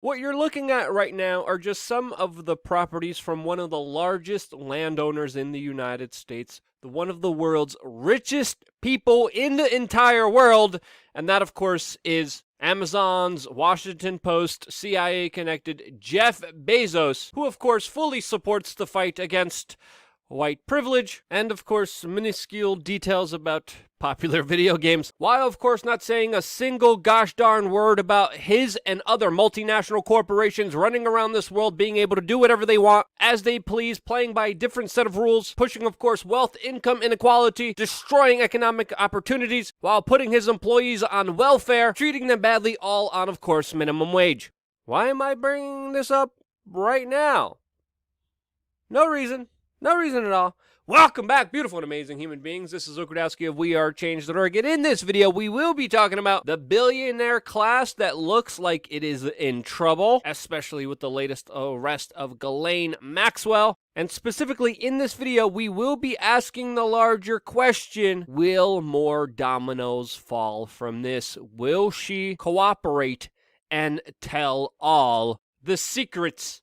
What you're looking at right now are just some of the properties from one of the largest landowners in the United States, one of the world's richest people in the entire world, and that, of course, is Amazon's Washington Post CIA-connected Jeff Bezos, who, of course, fully supports the fight against white privilege, and of course minuscule details about popular video games, while of course not saying a single gosh darn word about his and other multinational corporations running around this world being able to do whatever they want, as they please, playing by a different set of rules, pushing of course wealth, income inequality, destroying economic opportunities, while putting his employees on welfare, treating them badly, all on of course minimum wage. Why am I bringing this up right now? No reason. No reason at all. Welcome back, beautiful and amazing human beings. This is Rudkowski of WeAreChange.org, and in this video, we will be talking about the billionaire class that looks like it is in trouble, especially with the latest arrest of Ghislaine Maxwell. And specifically in this video, we will be asking the larger question, will more dominoes fall from this? Will she cooperate and tell all the secrets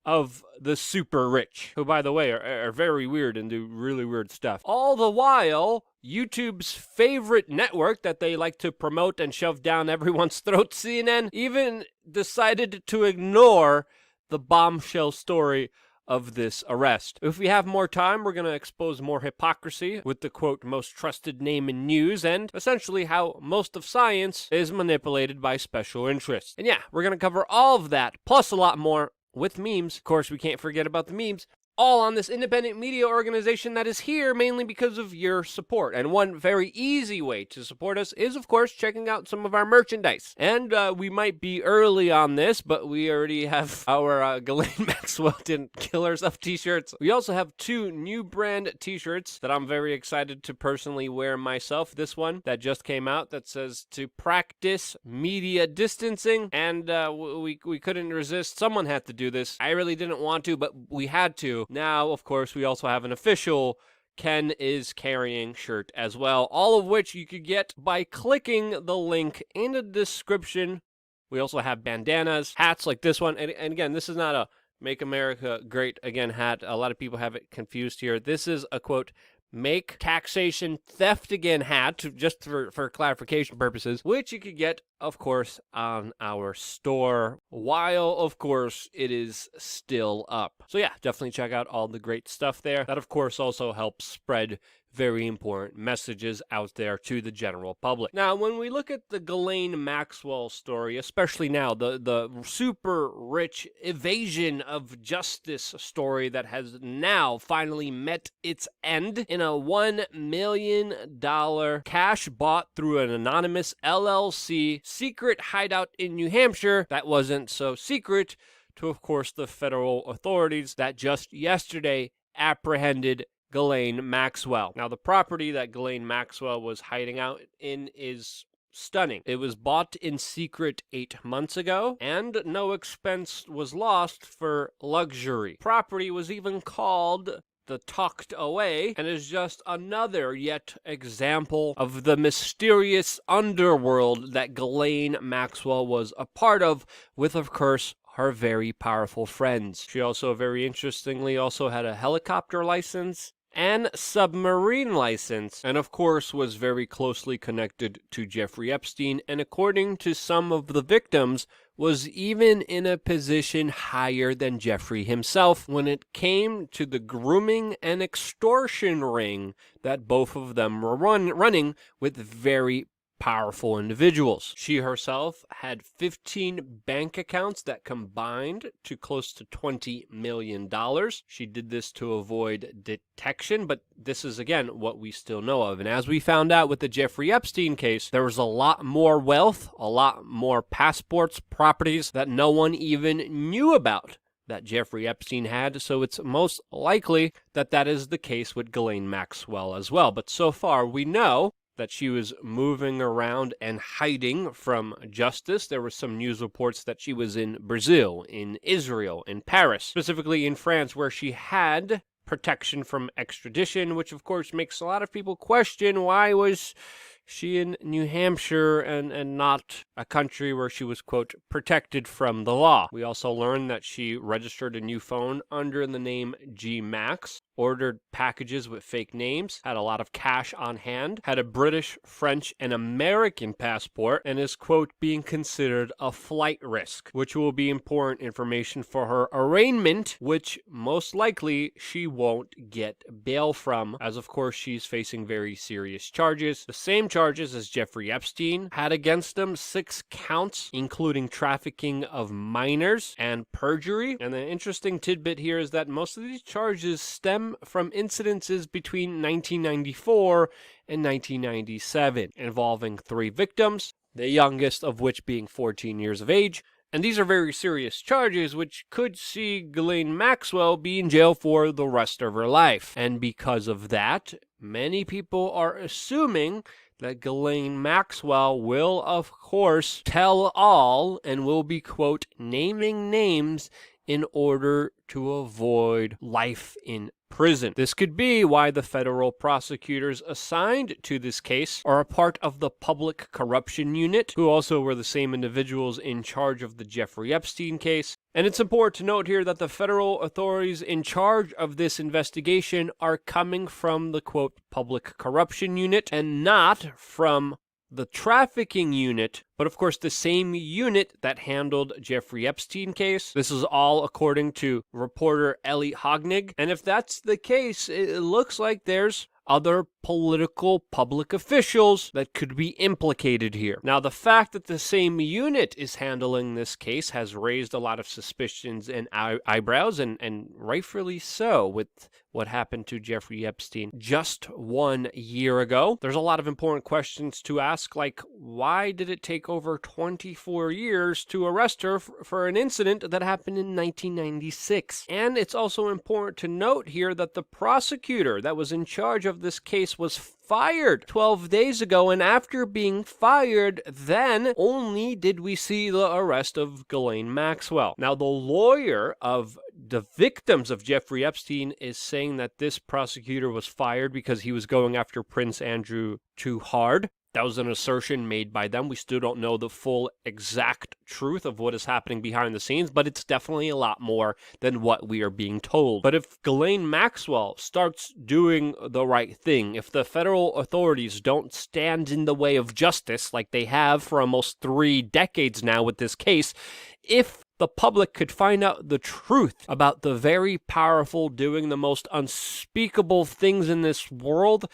of the super rich, who, by the way, are very weird and do really weird stuff. All the while, YouTube's favorite network that they like to promote and shove down everyone's throat, CNN, even decided to ignore the bombshell story of this arrest. If we have more time, we're going to expose more hypocrisy with the, quote, most trusted name in news, and essentially how most of science is manipulated by special interests. And yeah, we're going to cover all of that, plus a lot more, with memes. Of course, we can't forget about the memes. All on this independent media organization that is here mainly because of your support. And one very easy way to support us is, of course, checking out some of our merchandise. And we might be early on this, but we already have our Ghislaine Maxwell Didn't Kill Herself t-shirts. We also have 2 new brand t-shirts that I'm very excited to personally wear myself. This one that just came out that says to practice media distancing. And we couldn't resist. Someone had to do this. I really didn't want to, but we had to. Now, of course, we also have an official Ken is Carrying shirt as well, all of which you could get by clicking the link in the description. We also have bandanas, hats like this one, and again, this is not a Make America Great Again hat. A lot of people have it confused here. This is a, quote, Make Taxation Theft Again hat, just for clarification purposes, which you could get, of course, on our store, while, of course, it is still up. So yeah, definitely check out all the great stuff there. That, of course, also helps spread very important messages out there to the general public. Now, when we look at the Ghislaine Maxwell story, especially now, the super rich evasion of justice story that has now finally met its end in a $1 million cash bought through an anonymous LLC secret hideout in New Hampshire that wasn't so secret to, of course, the federal authorities that just yesterday apprehended Ghislaine Maxwell. Now, the property that Ghislaine Maxwell was hiding out in is stunning. It was bought in secret 8 months ago, and no expense was lost for luxury. Property was even called the Tucked Away, and is just another yet example of the mysterious underworld that Ghislaine Maxwell was a part of, with, of course, her very powerful friends. She also, very interestingly, also had a helicopter license and submarine license, and of course was very closely connected to Jeffrey Epstein, and according to some of the victims, was even in a position higher than Jeffrey himself when it came to the grooming and extortion ring that both of them were running with very powerful individuals. She herself had 15 bank accounts that combined to close to $20 million. She did this to avoid detection, but this is, again, what we still know of. And as we found out with the Jeffrey Epstein case, there was a lot more wealth, a lot more passports, properties that no one even knew about that Jeffrey Epstein had, so it's most likely that that is the case with Ghislaine Maxwell as well. But so far, we know that she was moving around and hiding from justice. There were some news reports that she was in Brazil, in Israel, in Paris, specifically in France, where she had protection from extradition, which of course makes a lot of people question, why was she in New Hampshire and not a country where she was, quote, protected from the law. We also learned that she registered a new phone under the name G Max, ordered packages with fake names, had a lot of cash on hand, had a British, French, and American passport, and is, quote, being considered a flight risk, which will be important information for her arraignment, which most likely she won't get bail from, as of course she's facing very serious charges. The same charges as Jeffrey Epstein had against him, 6 counts, including trafficking of minors and perjury. And the interesting tidbit here is that most of these charges stem from incidences between 1994 and 1997, involving 3 victims, the youngest of which being 14 years of age. And these are very serious charges, which could see Ghislaine Maxwell be in jail for the rest of her life. And because of that, many people are assuming that Ghislaine Maxwell will, of course, tell all and will be, quote, naming names in order to avoid life in prison. This could be why the federal prosecutors assigned to this case are a part of the Public Corruption Unit, who also were the same individuals in charge of the Jeffrey Epstein case. And it's important to note here that the federal authorities in charge of this investigation are coming from the, quote, Public Corruption Unit and not from the trafficking unit, but of course the same unit that handled Jeffrey Epstein case. This is all according to reporter Ellie Hognig. And if that's the case, it looks like there's other political public officials that could be implicated here. Now, the fact that the same unit is handling this case has raised a lot of suspicions and eyebrows, and rightfully so, with what happened to Jeffrey Epstein just 1 year ago. There's a lot of important questions to ask, like, why did it take over 24 years to arrest her for an incident that happened in 1996? And it's also important to note here that the prosecutor that was in charge of this case was fired 12 days ago, and after being fired, then only did we see the arrest of Ghislaine Maxwell. Now, the lawyer of the victims of Jeffrey Epstein is saying that this prosecutor was fired because he was going after Prince Andrew too hard. That was an assertion made by them. We still don't know the full exact truth of what is happening behind the scenes, but it's definitely a lot more than what we are being told. But if Ghislaine Maxwell starts doing the right thing, if the federal authorities don't stand in the way of justice like they have for almost 3 decades now with this case, if the public could find out the truth about the very powerful doing the most unspeakable things in this world,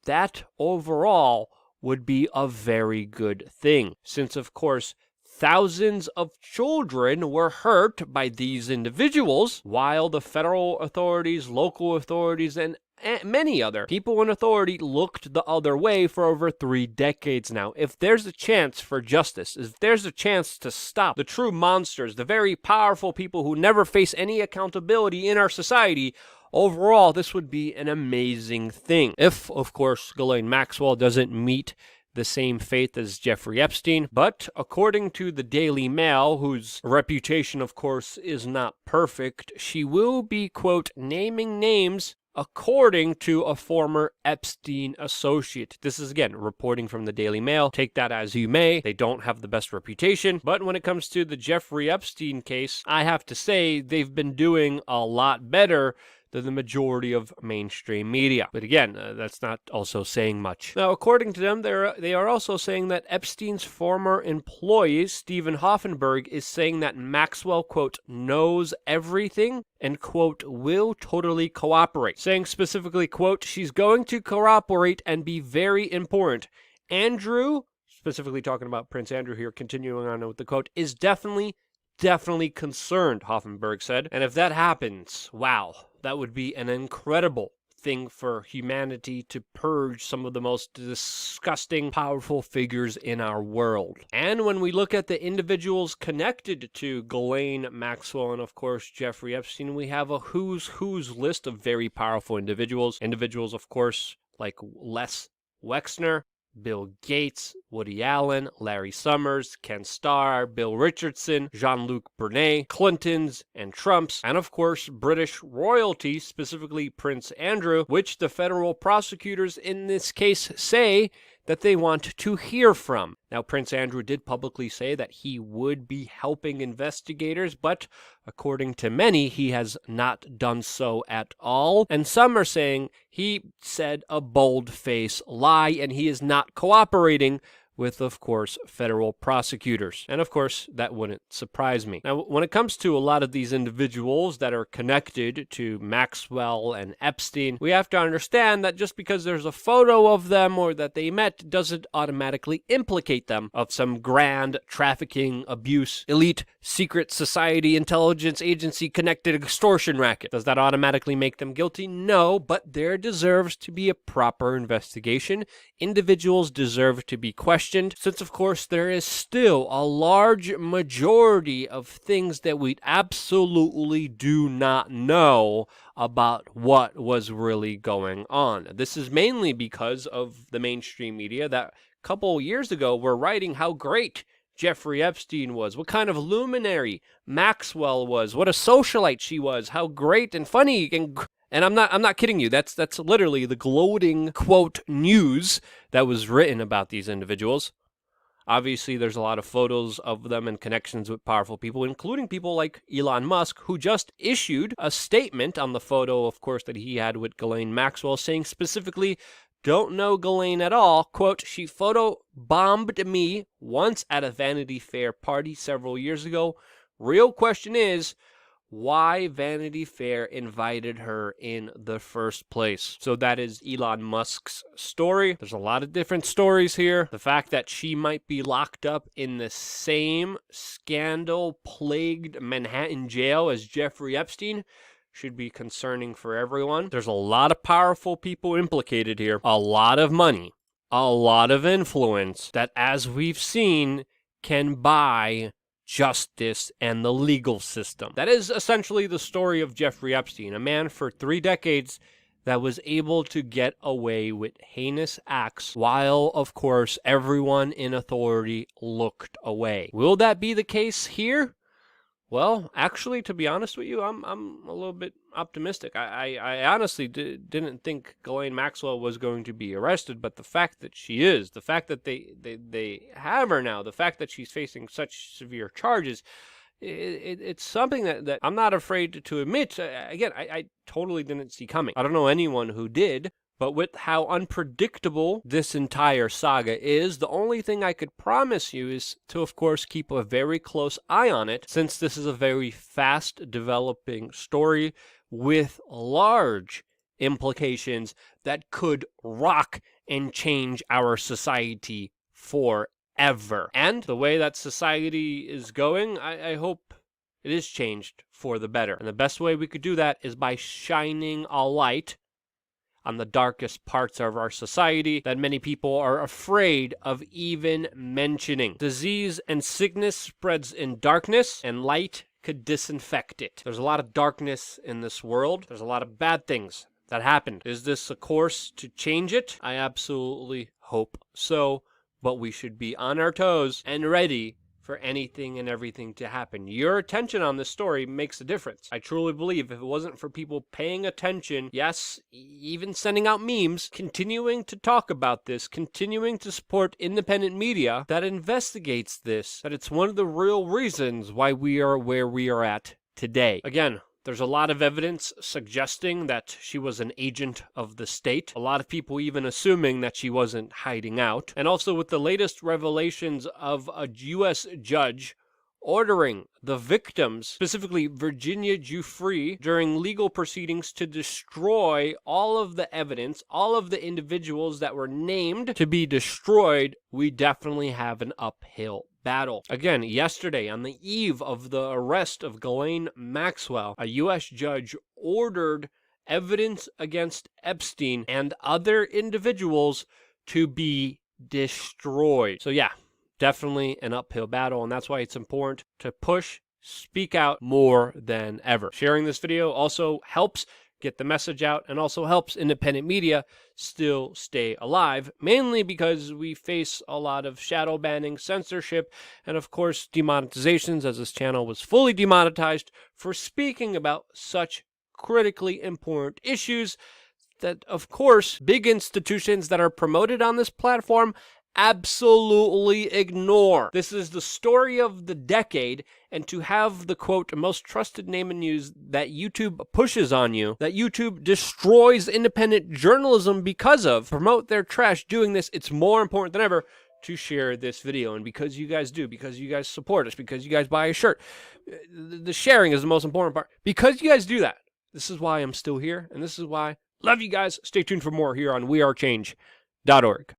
that overall would be a very good thing, since of course thousands of children were hurt by these individuals, while the federal authorities, local authorities, and many other people in authority looked the other way for over 3 decades now. If there's a chance for justice, if there's a chance to stop the true monsters, the very powerful people who never face any accountability in our society, overall, this would be an amazing thing. If, of course, Ghislaine Maxwell doesn't meet the same fate as Jeffrey Epstein. But according to the Daily Mail, whose reputation, of course, is not perfect, she will be, quote, naming names according to a former Epstein associate. This is, again, reporting from the Daily Mail. Take that as you may. They don't have the best reputation. But when it comes to the Jeffrey Epstein case, I have to say they've been doing a lot better than the majority of mainstream media. But again, that's not also saying much. Now, according to them, they are also saying that Epstein's former employee, Stephen Hoffenberg, is saying that Maxwell, quote, knows everything and, quote, will totally cooperate. Saying specifically, quote, she's going to cooperate and be very important. Andrew, specifically talking about Prince Andrew here, continuing on with the quote, is definitely concerned, Hoffenberg said. And if that happens, wow, that would be an incredible thing for humanity to purge some of the most disgusting, powerful figures in our world. And when we look at the individuals connected to Ghislaine Maxwell and, of course, Jeffrey Epstein, we have a who's list of very powerful individuals. Individuals, of course, like Les Wexner, Bill Gates, Woody Allen, Larry Summers, Ken Starr, Bill Richardson, Jean-Luc Brunet, Clintons and Trumps, and of course British royalty, specifically Prince Andrew, which the federal prosecutors in this case say that they want to hear from. Now, Prince Andrew did publicly say that he would be helping investigators, but according to many, he has not done so at all. And some are saying he said a bold-faced lie and he is not cooperating with, of course, federal prosecutors. And, of course, that wouldn't surprise me. Now, when it comes to a lot of these individuals that are connected to Maxwell and Epstein, we have to understand that just because there's a photo of them or that they met doesn't automatically implicate them of some grand trafficking, abuse, elite, secret society, intelligence agency connected extortion racket. Does that automatically make them guilty? No, but there deserves to be a proper investigation. Individuals deserve to be questioned, since of course there is still a large majority of things that we absolutely do not know about what was really going on. This is mainly because of the mainstream media that a couple years ago were writing how great Jeffrey Epstein was, what kind of luminary Maxwell was, what a socialite she was, how great and funny and I'm not kidding you. That's literally the gloating quote news that was written about these individuals. Obviously, there's a lot of photos of them and connections with powerful people, including people like Elon Musk, who just issued a statement on the photo, of course, that he had with Ghislaine Maxwell, saying specifically, "Don't know Ghislaine at all. Quote, she photo-bombed me once at a Vanity Fair party several years ago. Real question is, why Vanity Fair invited her in the first place?" So that is Elon Musk's story. There's a lot of different stories here. The fact that she might be locked up in the same scandal-plagued Manhattan jail as Jeffrey Epstein should be concerning for everyone. There's a lot of powerful people implicated here, a lot of money, a lot of influence that, as we've seen, can buy justice and the legal system. That is essentially the story of Jeffrey Epstein, a man for 3 decades that was able to get away with heinous acts while, of course, everyone in authority looked away. Will that be the case here? Well, actually, to be honest with you, I'm a little bit optimistic. I honestly didn't think Ghislaine Maxwell was going to be arrested, but the fact that she is, the fact that they have her now, the fact that she's facing such severe charges, it's something that I'm not afraid to admit. Again, I totally didn't see coming. I don't know anyone who did. But with how unpredictable this entire saga is, the only thing I could promise you is to, of course, keep a very close eye on it, since this is a very fast-developing story with large implications that could rock and change our society forever. And the way that society is going, I hope it is changed for the better. And the best way we could do that is by shining a light on the darkest parts of our society that many people are afraid of even mentioning. Disease and sickness spreads in darkness, and light could disinfect it. There's a lot of darkness in this world. There's a lot of bad things that happened. Is this a course to change it? I absolutely hope so, but we should be on our toes and ready for anything and everything to happen. Your attention on this story makes a difference. I truly believe if it wasn't for people paying attention, yes, even sending out memes, continuing to talk about this, continuing to support independent media that investigates this, that it's one of the real reasons why we are where we are at today. Again, there's a lot of evidence suggesting that she was an agent of the state. A lot of people even assuming that she wasn't hiding out. And also with the latest revelations of a U.S. judge ordering the victims, specifically Virginia Giuffre, during legal proceedings to destroy all of the evidence, all of the individuals that were named to be destroyed, we definitely have an uphill battle. Again, yesterday, on the eve of the arrest of Ghislaine Maxwell, a U.S. judge ordered evidence against Epstein and other individuals to be destroyed. So yeah, definitely an uphill battle, and that's why it's important to push, speak out more than ever. Sharing this video also helps get the message out and also helps independent media still stay alive, mainly because we face a lot of shadow banning, censorship, and of course demonetizations, as this channel was fully demonetized for speaking about such critically important issues that, of course, big institutions that are promoted on this platform absolutely ignore. This is the story of the decade, and to have the, quote, most trusted name in news that YouTube pushes on you, that YouTube destroys independent journalism because of, promote their trash doing this, it's more important than ever to share this video. And because you guys do, because you guys support us, because you guys buy a shirt, the sharing is the most important part. Because you guys do that, this is why I'm still here, and this is why I love you guys. Stay tuned for more here on wearechange.org.